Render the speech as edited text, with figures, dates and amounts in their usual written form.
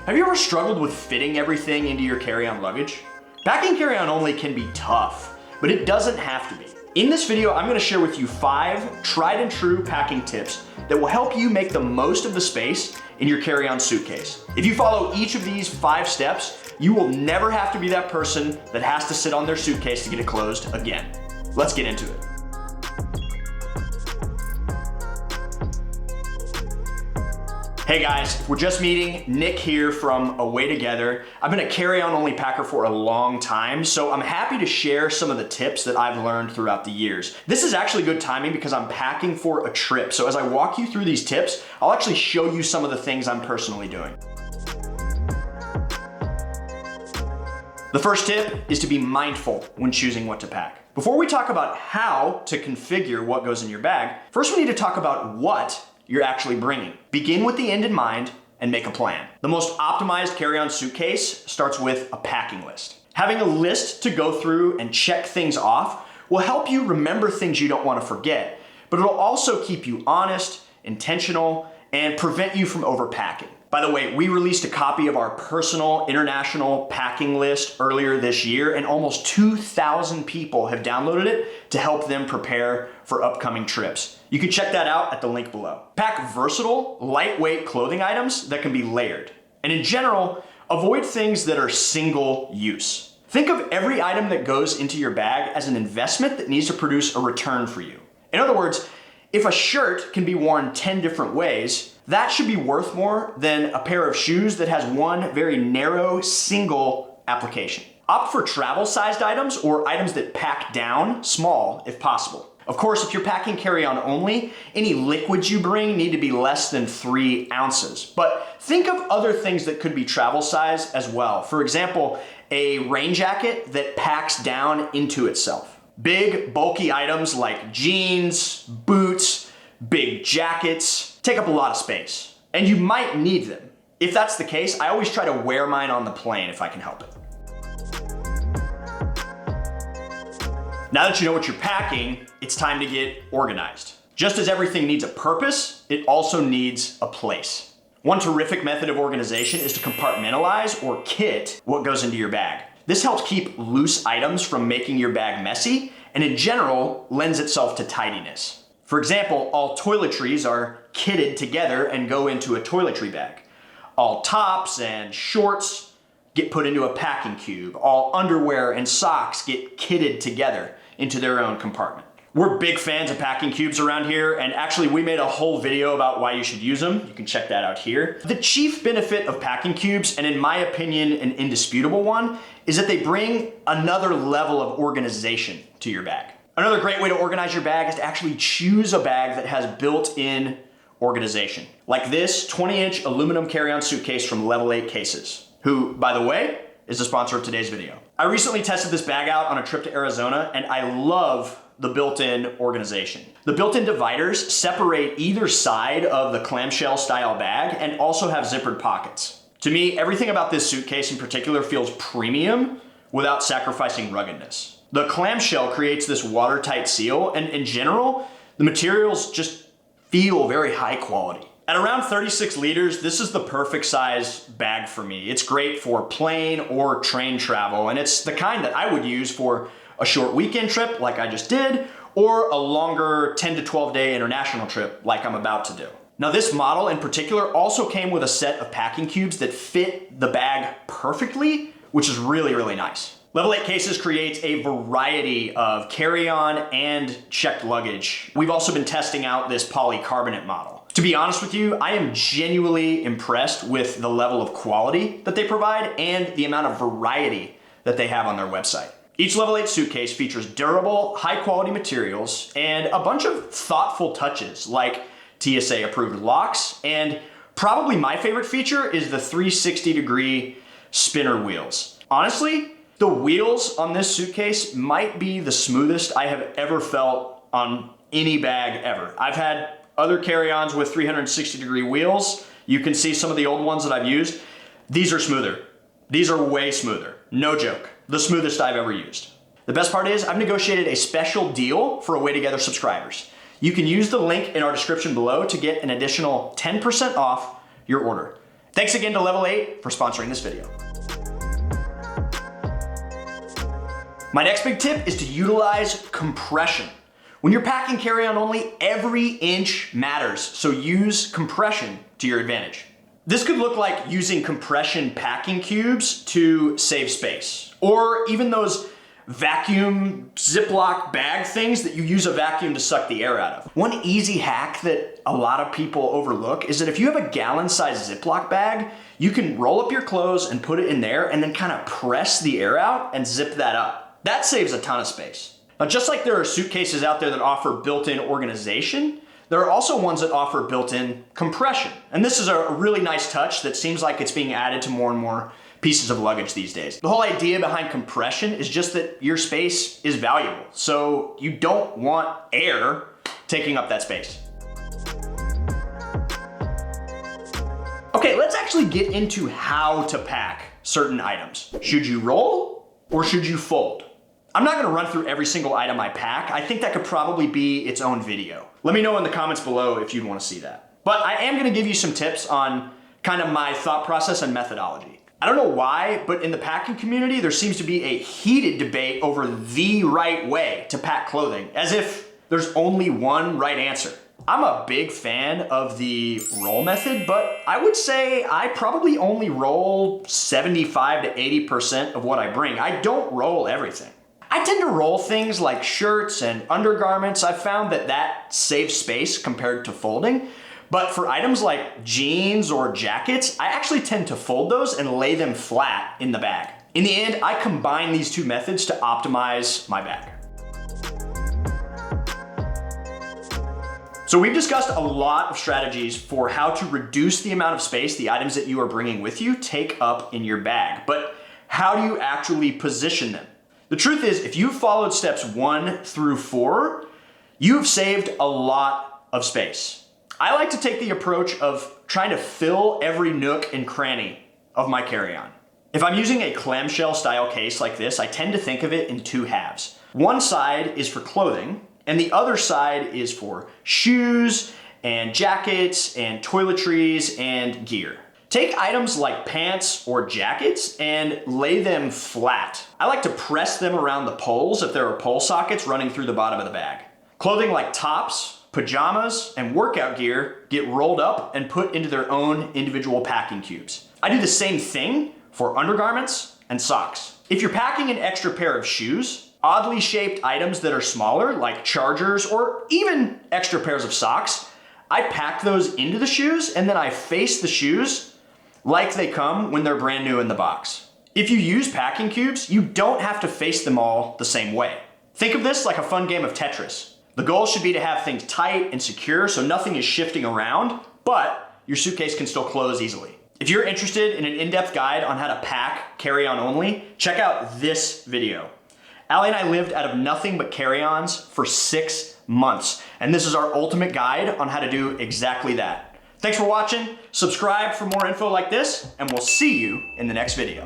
Have you ever struggled with fitting everything into your carry-on luggage? Packing carry-on only can be tough, but it doesn't have to be. In this video, I'm gonna share with you 5 tried and true packing tips that will help you make the most of the space in your carry-on suitcase. If you follow each of these 5 steps, you will never have to be that person that has to sit on their suitcase to get it closed again. Let's get into it. Hey guys, we're just meeting. Nick here from Away Together. I've been a carry-on only packer for a long time, so I'm happy to share some of the tips that I've learned throughout the years. This is actually good timing because I'm packing for a trip. So as I walk you through these tips, I'll actually show you some of the things I'm personally doing. The first tip is to be mindful when choosing what to pack. Before we talk about how to configure what goes in your bag, first we need to talk about what you're actually bringing. Begin with the end in mind and make a plan. The most optimized carry-on suitcase starts with a packing list. Having a list to go through and check things off will help you remember things you don't want to forget, but it'll also keep you honest, intentional, and prevent you from overpacking. By the way, we released a copy of our personal international packing list earlier this year, and almost 2,000 people have downloaded it to help them prepare for upcoming trips. You can check that out at the link below. Pack versatile, lightweight clothing items that can be layered. And in general, avoid things that are single use. Think of every item that goes into your bag as an investment that needs to produce a return for you. In other words, if a shirt can be worn 10 different ways, that should be worth more than a pair of shoes that has one very narrow, single application. Opt for travel-sized items or items that pack down small if possible. Of course, if you're packing carry-on only, any liquids you bring need to be less than 3 ounces. But think of other things that could be travel size as well. For example, a rain jacket that packs down into itself. Big, bulky items like jeans, boots, big jackets take up a lot of space, and you might need them. If that's the case, I always try to wear mine on the plane if I can help it. Now that you know what you're packing, it's time to get organized. Just as everything needs a purpose, it also needs a place. One terrific method of organization is to compartmentalize or kit what goes into your bag. This helps keep loose items from making your bag messy, and in general, lends itself to tidiness. For example, all toiletries are kitted together and go into a toiletry bag. All tops and shorts get put into a packing cube. All underwear and socks get kitted together into their own compartment. We're big fans of packing cubes around here, and actually we made a whole video about why you should use them. You can check that out here. The chief benefit of packing cubes, and in my opinion an indisputable one, is that they bring another level of organization to your bag. Another great way to organize your bag is to actually choose a bag that has built-in organization. Like this 20-inch aluminum carry-on suitcase from Level 8 Cases, who, by the way, is the sponsor of today's video. I recently tested this bag out on a trip to Arizona, and I love the built-in organization. The built-in dividers separate either side of the clamshell style bag and also have zippered pockets. To me, everything about this suitcase in particular feels premium without sacrificing ruggedness. The clamshell creates this watertight seal, and in general, the materials just feel very high quality. At around 36 liters, this is the perfect size bag for me. It's great for plane or train travel, and it's the kind that I would use for a short weekend trip like I just did, or a longer 10 to 12 day international trip like I'm about to do. Now this model in particular also came with a set of packing cubes that fit the bag perfectly, which is really, really nice. Level 8 Cases creates a variety of carry-on and checked luggage. We've also been testing out this polycarbonate model. To be honest with you, I am genuinely impressed with the level of quality that they provide and the amount of variety that they have on their website. Each Level 8 suitcase features durable, high-quality materials and a bunch of thoughtful touches like TSA-Approved locks, and probably my favorite feature is the 360-degree spinner wheels. Honestly, the wheels on this suitcase might be the smoothest I have ever felt on any bag ever. I've had other carry-ons with 360-degree wheels. You can see some of the old ones that I've used. These are smoother. These are way smoother. No joke. The smoothest I've ever used. The best part is I've negotiated a special deal for Away Together subscribers. You can use the link in our description below to get an additional 10% off your order. Thanks again to Level 8 for sponsoring this video. My next big tip is to utilize compression. When you're packing carry-on only, every inch matters, so use compression to your advantage. This could look like using compression packing cubes to save space, or even those vacuum Ziploc bag things that you use a vacuum to suck the air out of. One easy hack that a lot of people overlook is that if you have a gallon-sized Ziploc bag, you can roll up your clothes and put it in there and then kind of press the air out and zip that up. That saves a ton of space. Now, just like there are suitcases out there that offer built-in organization, there are also ones that offer built-in compression. And this is a really nice touch that seems like it's being added to more and more pieces of luggage these days. The whole idea behind compression is just that your space is valuable, so you don't want air taking up that space. Okay, let's actually get into how to pack certain items. Should you roll or should you fold? I'm not gonna run through every single item I pack. I think that could probably be its own video. Let me know in the comments below if you'd wanna see that. But I am gonna give you some tips on kind of my thought process and methodology. I don't know why, but in the packing community, there seems to be a heated debate over the right way to pack clothing, as if there's only one right answer. I'm a big fan of the roll method, but I would say I probably only roll 75 to 80% of what I bring. I don't roll everything. I tend to roll things like shirts and undergarments. I've found that saves space compared to folding. But for items like jeans or jackets, I actually tend to fold those and lay them flat in the bag. In the end, I combine these two methods to optimize my bag. So we've discussed a lot of strategies for how to reduce the amount of space the items that you are bringing with you take up in your bag. But how do you actually position them? The truth is, if you've followed steps 1 through 4, you've saved a lot of space. I like to take the approach of trying to fill every nook and cranny of my carry-on. If I'm using a clamshell style case like this, I tend to think of it in 2 halves. One side is for clothing, and the other side is for shoes and jackets and toiletries and gear. Take items like pants or jackets and lay them flat. I like to press them around the poles if there are pole sockets running through the bottom of the bag. Clothing like tops, pajamas, and workout gear get rolled up and put into their own individual packing cubes. I do the same thing for undergarments and socks. If you're packing an extra pair of shoes, oddly shaped items that are smaller, like chargers or even extra pairs of socks, I pack those into the shoes and then I face the shoes like they come when they're brand new in the box. If you use packing cubes, you don't have to face them all the same way. Think of this like a fun game of Tetris. The goal should be to have things tight and secure so nothing is shifting around, but your suitcase can still close easily. If you're interested in an in-depth guide on how to pack carry-on only, check out this video. Allie and I lived out of nothing but carry-ons for 6 months, and this is our ultimate guide on how to do exactly that. Thanks for watching, subscribe for more info like this, and we'll see you in the next video.